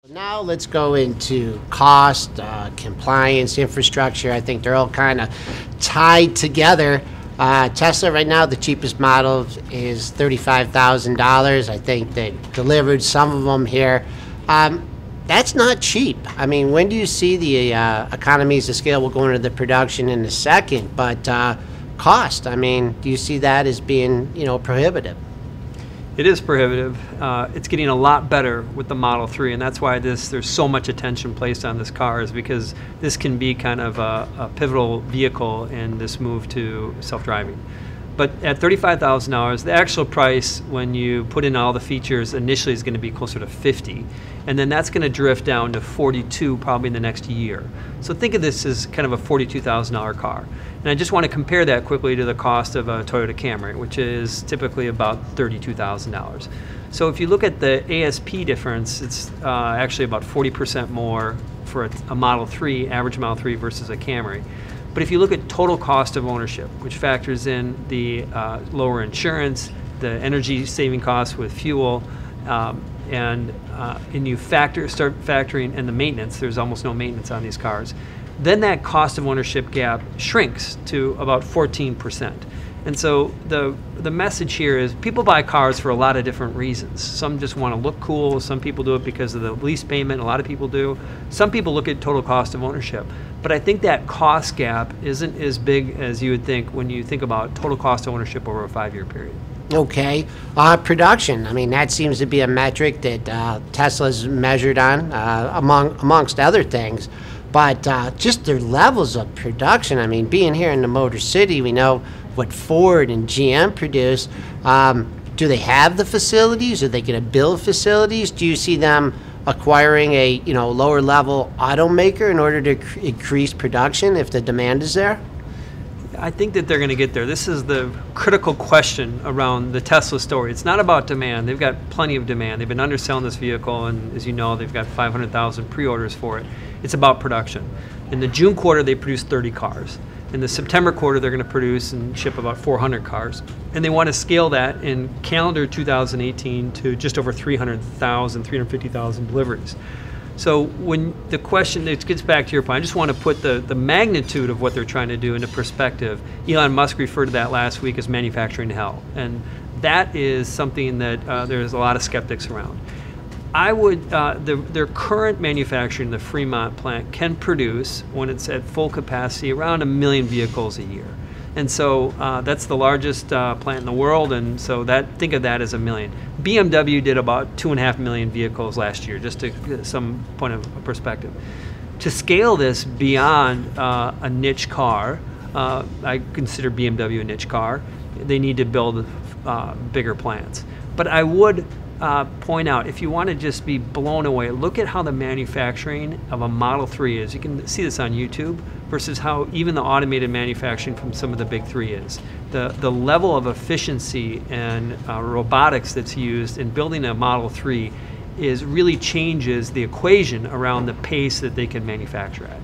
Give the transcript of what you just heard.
Now let's go into cost, compliance, infrastructure. I think they're all kind of tied together. Tesla right now, the cheapest model is $35,000. I think they delivered some of them here. That's not cheap. I mean, when do you see the economies of scale? We'll go into the production in a second, but cost, I mean, do you see that as being, prohibitive? It is prohibitive. It's getting a lot better with the Model 3, and that's why there's so much attention placed on this car, is because this can be kind of a pivotal vehicle in this move to self-driving. But at $35,000, the actual price, when you put in all the features, initially is going to be closer to $50,000, and then that's going to drift down to $42,000 probably in the next year. So think of this as kind of a $42,000 car. And I just want to compare that quickly to the cost of a Toyota Camry, which is typically about $32,000. So if you look at the ASP difference, it's actually about 40% more for a Model 3, average Model 3 versus a Camry. But if you look at total cost of ownership, which factors in the lower insurance, the energy saving costs with fuel, and you start factoring in the maintenance, there's almost no maintenance on these cars, then that cost of ownership gap shrinks to about 14%. And so the message here is people buy cars for a lot of different reasons. Some just want to look cool. Some people do it because of the lease payment. A lot of people do. Some people look at total cost of ownership. But I think that cost gap isn't as big as you would think when you think about total cost of ownership over a 5-year period. Okay. Production, I mean, that seems to be a metric that Tesla's measured on, amongst other things. But just their levels of production, I mean, being here in the Motor City, we know what Ford and GM produce. Do they have the facilities? Are they going to build facilities? Do you see them acquiring a lower level automaker in order to increase production if the demand is there? I think that they're going to get there. This is the critical question around the Tesla story. It's not about demand. They've got plenty of demand. They've been underselling this vehicle, and as you know, they've got 500,000 pre-orders for it. It's about production. In the June quarter, they produced 30 cars. In the September quarter, they're going to produce and ship about 400 cars. And they want to scale that in calendar 2018 to just over 350,000 deliveries. So when the question, it gets back to your point, I just want to put the magnitude of what they're trying to do into perspective. Elon Musk referred to that last week as manufacturing hell. And that is something that there's a lot of skeptics around. I would, their current manufacturing, the Fremont plant, can produce, when it's at full capacity, around 1 million vehicles a year. And so that's the largest plant in the world, and so think of that as 1 million. BMW did about 2.5 million vehicles last year, just to get some point of perspective. To scale this beyond a niche car, I consider BMW a niche car, they need to build bigger plants. But I would point out, if you want to just be blown away, look at how the manufacturing of a Model 3 is. You can see this on YouTube versus how even the automated manufacturing from some of the big three is. The level of efficiency and robotics that's used in building a Model 3 really changes the equation around the pace that they can manufacture at.